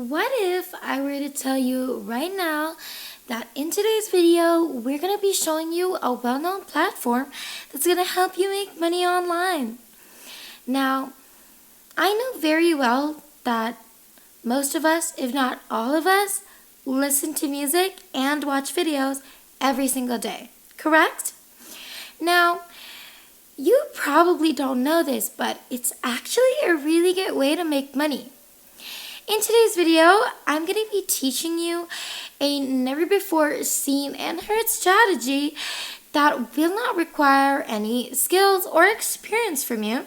What if I were to tell you right now that in today's video, we're going to be showing you a well-known platform that's going to help you make money online. Now, I know very well that most of us, if not all of us, listen to music and watch videos every single day, correct? Now, you probably don't know this, but it's actually a really good way to make money. In today's video, I'm going to be teaching you a never-before-seen and heard strategy that will not require any skills or experience from you.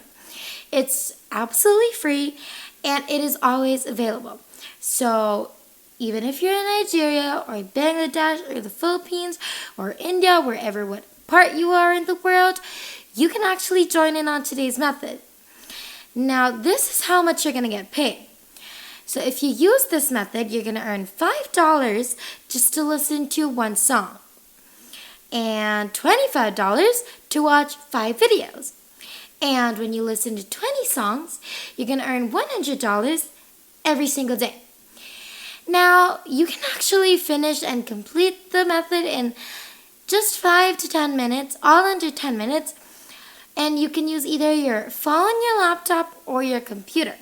It's absolutely free and it is always available. So even if you're in Nigeria or Bangladesh or the Philippines or India, wherever what part you are in the world, you can actually join in on today's method. Now, this is how much you're going to get paid. So if you use this method, you're going to earn $5 just to listen to one song and $25 to watch 5 videos. And when you listen to 20 songs, you're going to earn $100 every single day. Now, you can actually finish and complete the method in just 5 to 10 minutes, all under 10 minutes. And you can use either your phone, your laptop, or your computer.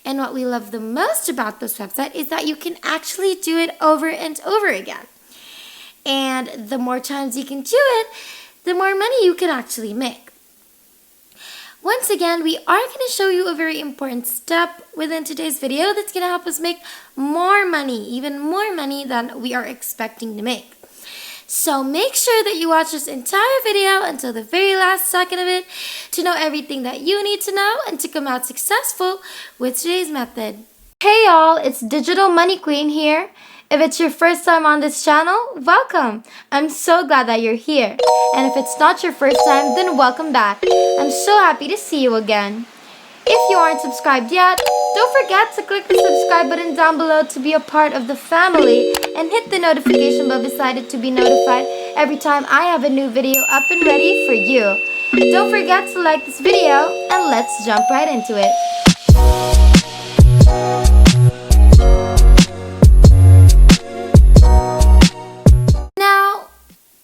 And what we love the most about this website is that you can actually do it over and over again. And the more times you can do it, the more money you can actually make. Once again, we are going to show you a very important step within today's video that's going to help us make more money, even more money than we are expecting to make. So make sure that you watch this entire video until the very last second of it to know everything that you need to know and to come out successful with today's method. Hey y'all, it's Digital Money Queen here. If it's your first time on this channel, welcome. I'm so glad that you're here. And if it's not your first time, then welcome back. I'm so happy to see you again. If you aren't subscribed yet, don't forget to click the subscribe button down below to be a part of the family and hit the notification bell beside it to be notified every time I have a new video up and ready for you. Don't forget to like this video and let's jump right into it. Now,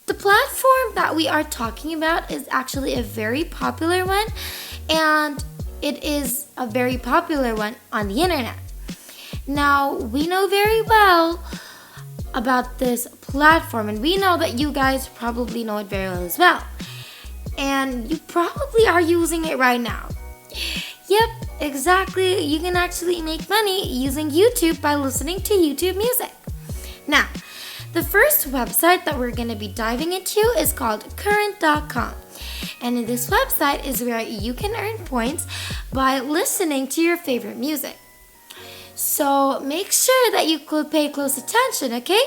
the platform that we are talking about is actually a very popular one, and it is a very popular one on the internet. Now, we know very well about this platform, and we know that you guys probably know it very well as well. And you probably are using it right now. Yep, exactly. You can actually make money using YouTube by listening to YouTube music. Now, the first website that we're going to be diving into is called current.com. And in this website is where you can earn points by listening to your favorite music. So make sure that you pay close attention, okay?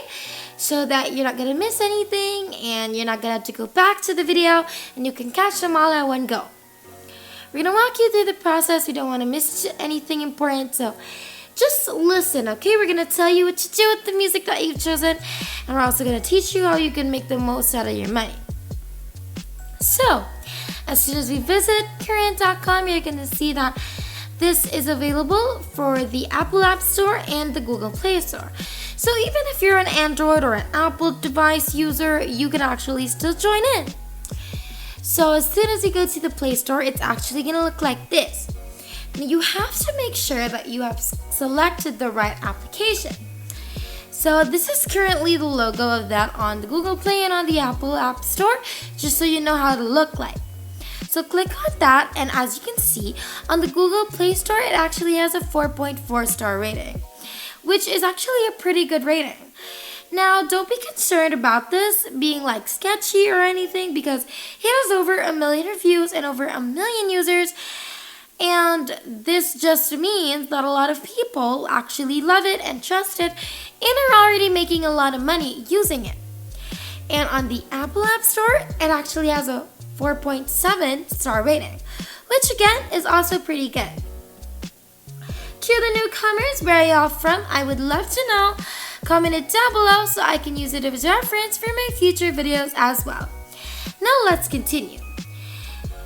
So that you're not going to miss anything and you're not going to have to go back to the video and you can catch them all at one go. We're going to walk you through the process. We don't want to miss anything important, so just listen, okay? We're going to tell you what to do with the music that you've chosen, and we're also going to teach you how you can make the most out of your money. So, as soon as we visit current.com, you're going to see that this is available for the Apple App Store and the Google Play Store. So even if you're an Android or an Apple device user, you can actually still join in. So as soon as you go to the Play Store, it's actually going to look like this. Now you have to make sure that you have selected the right application. So this is currently the logo of that on the Google Play and on the Apple App Store, just so you know how to look like. So click on that, and as you can see, on the Google Play Store, it actually has a 4.4 star rating, which is actually a pretty good rating. Now, don't be concerned about this being like sketchy or anything, because it has over 1 million reviews and over 1 million users. And this just means that a lot of people actually love it and trust it and are already making a lot of money using it. And on the Apple App Store, it actually has a 4.7 star rating, which again is also pretty good. To the newcomers, where are y'all from? I would love to know. Comment it down below so I can use it as reference for my future videos as well. Now let's continue.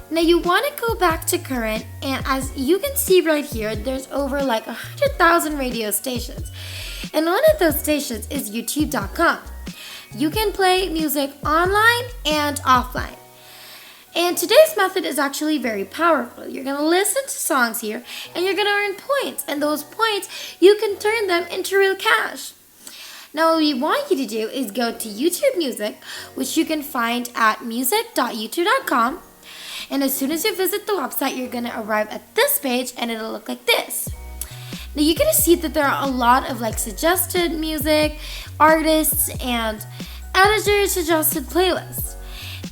Now you want to go back to current, and as you can see right here, there's over like 100,000 radio stations. And one of those stations is YouTube.com. You can play music online and offline. And today's method is actually very powerful. You're going to listen to songs here, and you're going to earn points. And those points, you can turn them into real cash. Now what we want you to do is go to YouTube Music, which you can find at music.youtube.com. And as soon as you visit the website, you're going to arrive at this page, and it'll look like this. Now you're going to see that there are a lot of like suggested music, artists, and editor suggested playlists.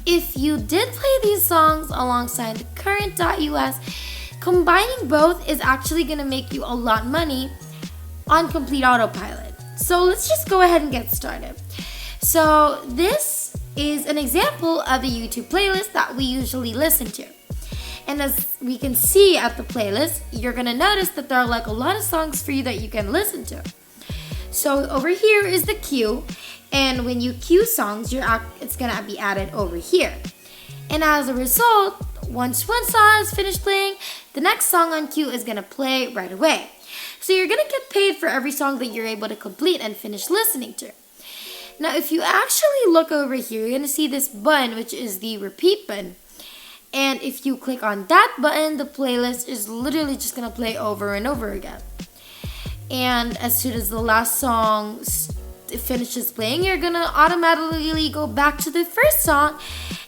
If you did play these songs alongside the current.us, combining both is actually going to make you a lot of money on complete autopilot. So let's just go ahead and get started. So this is an example of a YouTube playlist that we usually listen to. And as we can see at the playlist, you're going to notice that there are like a lot of songs for you that you can listen to. So over here is the queue. And when you queue songs, it's going to be added over here. And as a result, once one song is finished playing, the next song on queue is going to play right away. So you're going to get paid for every song that you're able to complete and finish listening to. Now, if you actually look over here, you're going to see this button, which is the repeat button. And if you click on that button, the playlist is literally just going to play over and over again. And as soon as the last song finishes playing, you're going to automatically go back to the first song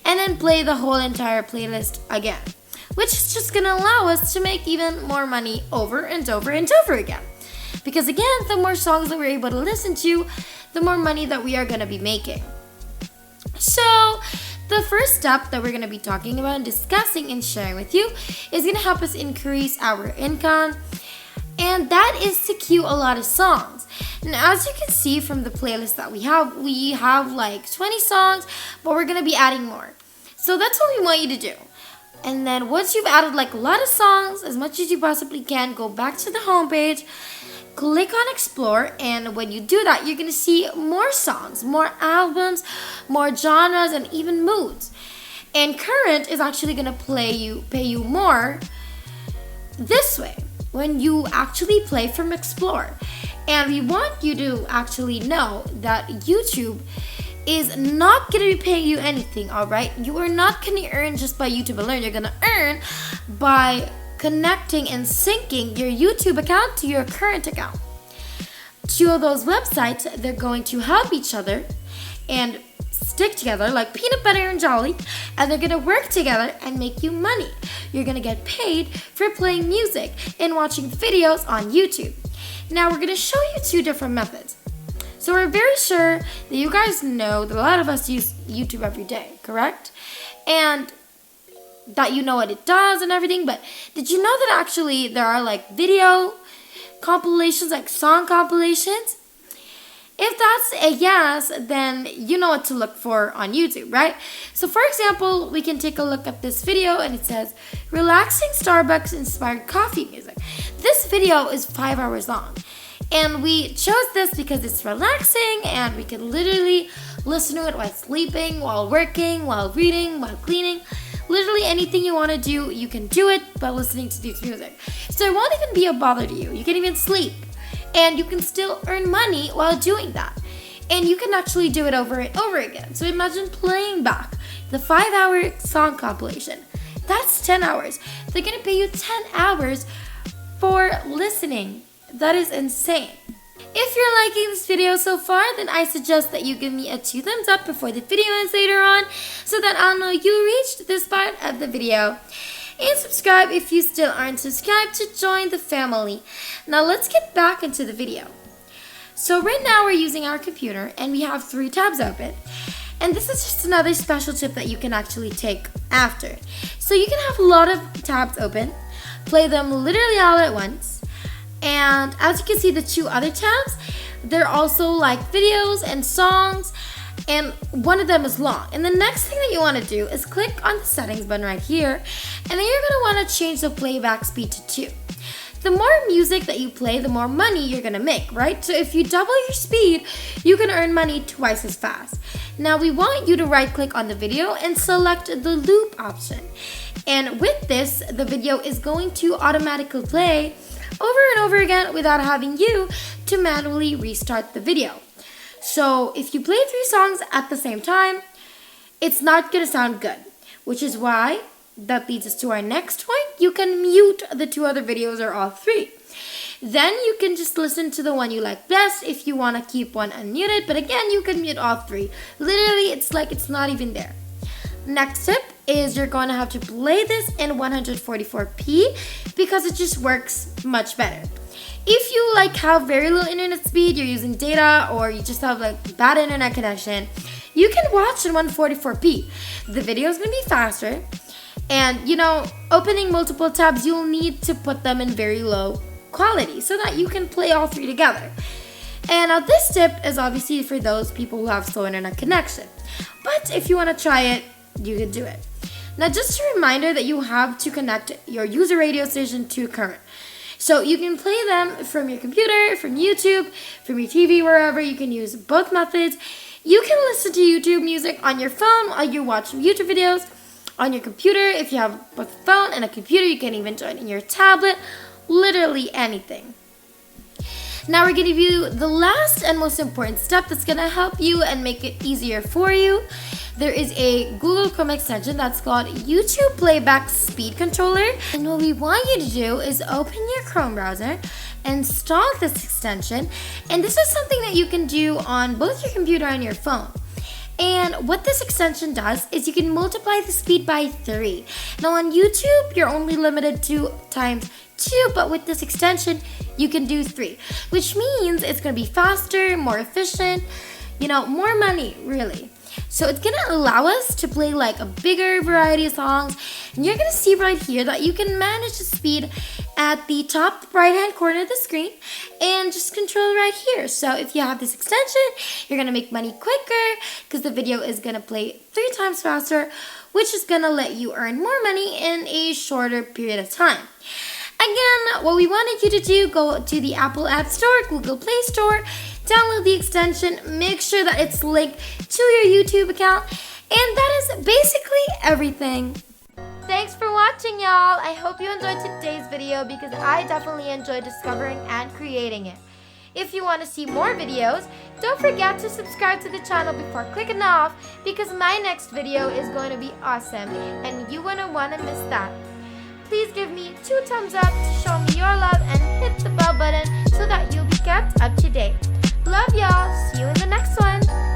and then play the whole entire playlist again, which is just going to allow us to make even more money over and over and over again. Because again, the more songs that we're able to listen to, the more money that we are going to be making. So the first step that we're going to be talking about and discussing and sharing with you is going to help us increase our income, and that is to queue a lot of songs. Now, as you can see from the playlist that we have like 20 songs, but we're going to be adding more. So that's what we want you to do. And then once you've added like a lot of songs, as much as you possibly can, go back to the home page, click on Explore, and when you do that, you're going to see more songs, more albums, more genres, and even moods. And Current is actually going to pay you more this way when you actually play from Explore. And we want you to actually know that YouTube is not going to be paying you anything, alright? You are not going to earn just by YouTube alone. You're going to earn by connecting and syncing your YouTube account to your Current account. Two of those websites, they're going to help each other and stick together like peanut butter and jelly, and they're going to work together and make you money. You're going to get paid for playing music and watching videos on YouTube. Now we're going to show you two different methods. So we're very sure that you guys know that a lot of us use YouTube every day, correct? And that you know what it does and everything, but did you know that actually there are like video compilations, like song compilations? If that's a yes, then you know what to look for on YouTube, right? So for example, we can take a look at this video, and it says relaxing Starbucks inspired coffee music. This video is 5 hours long, and we chose this because it's relaxing and we can literally listen to it while sleeping, while working, while reading, while cleaning. Literally anything you want to do, you can do it by listening to this music. So it won't even be a bother to you. You can even sleep. And you can still earn money while doing that. And you can actually do it over and over again. So imagine playing back the 5-hour song compilation. That's 10 hours. They're going to pay you 10 hours for listening. That is insane. If you're liking this video so far, then I suggest that you give me a 2 thumbs up before the video ends later on, so that I'll know you reached this part of the video. And subscribe if you still aren't subscribed to join the family. Now let's get back into the video. So right now we're using our computer and we have 3 tabs open. And this is just another special tip that you can actually take after. So you can have a lot of tabs open, play them literally all at once. And as you can see, the 2 other tabs, they're also like videos and songs, and one of them is long. And the next thing that you want to do is click on the settings button right here, and then you're going to want to change the playback speed to 2. the more music that you play, the more money you're gonna make, right? So if you double your speed, you can earn money twice as fast. Now we want you to right click on the video and select the loop option. And with this, the video is going to automatically play over and over again without having you to manually restart the video. So if you play 3 songs at the same time, it's not gonna sound good, which is why that leads us to our next point. You can mute the 2 other videos or all 3. Then you can just listen to the one you like best if you want to keep one unmuted, but again, you can mute all 3. Literally, it's like it's not even there. Next tip is you're going to have to play this in 144p because it just works much better. If you like have very low internet speed, you're using data, or you just have like bad internet connection, you can watch in 144p. The video is going to be faster, and opening multiple tabs, you'll need to put them in very low quality so that you can play all 3 together. And now this tip is obviously for those people who have slow internet connection, but if you want to try it, you can do it. Now just a reminder that you have to connect your user radio station to current. So you can play them from your computer, from YouTube, from your TV, wherever. You can use both methods. You can listen to YouTube music on your phone while you watch YouTube videos. On your computer, if you have both a phone and a computer, you can even join in your tablet. Literally anything. Now we're going to do the last and most important step that's going to help you and make it easier for you. There is a Google Chrome extension that's called YouTube Playback Speed Controller. And what we want you to do is open your Chrome browser, install this extension, and this is something that you can do on both your computer and your phone. And what this extension does is you can multiply the speed by 3. Now on YouTube, you're only limited to times 2, but with this extension, you can do 3, which means it's going to be faster, more efficient, more money, really. So it's going to allow us to play like a bigger variety of songs, and you're going to see right here that you can manage the speed at the top right hand corner of the screen and just control right here. So if you have this extension, you're going to make money quicker because the video is going to play 3 times faster, which is going to let you earn more money in a shorter period of time. Again, what we wanted you to do, go to the Apple App Store, Google Play Store, download the extension, make sure that it's linked to your YouTube account, and that is basically everything. Thanks for watching, y'all. I hope you enjoyed today's video because I definitely enjoyed discovering and creating it. If you want to see more videos, don't forget to subscribe to the channel before clicking off because my next video is going to be awesome and you wouldn't want to miss that. Please give me 2 thumbs up to show me your love and hit the bell button so that you'll be kept up to date. Love y'all. See you in the next one.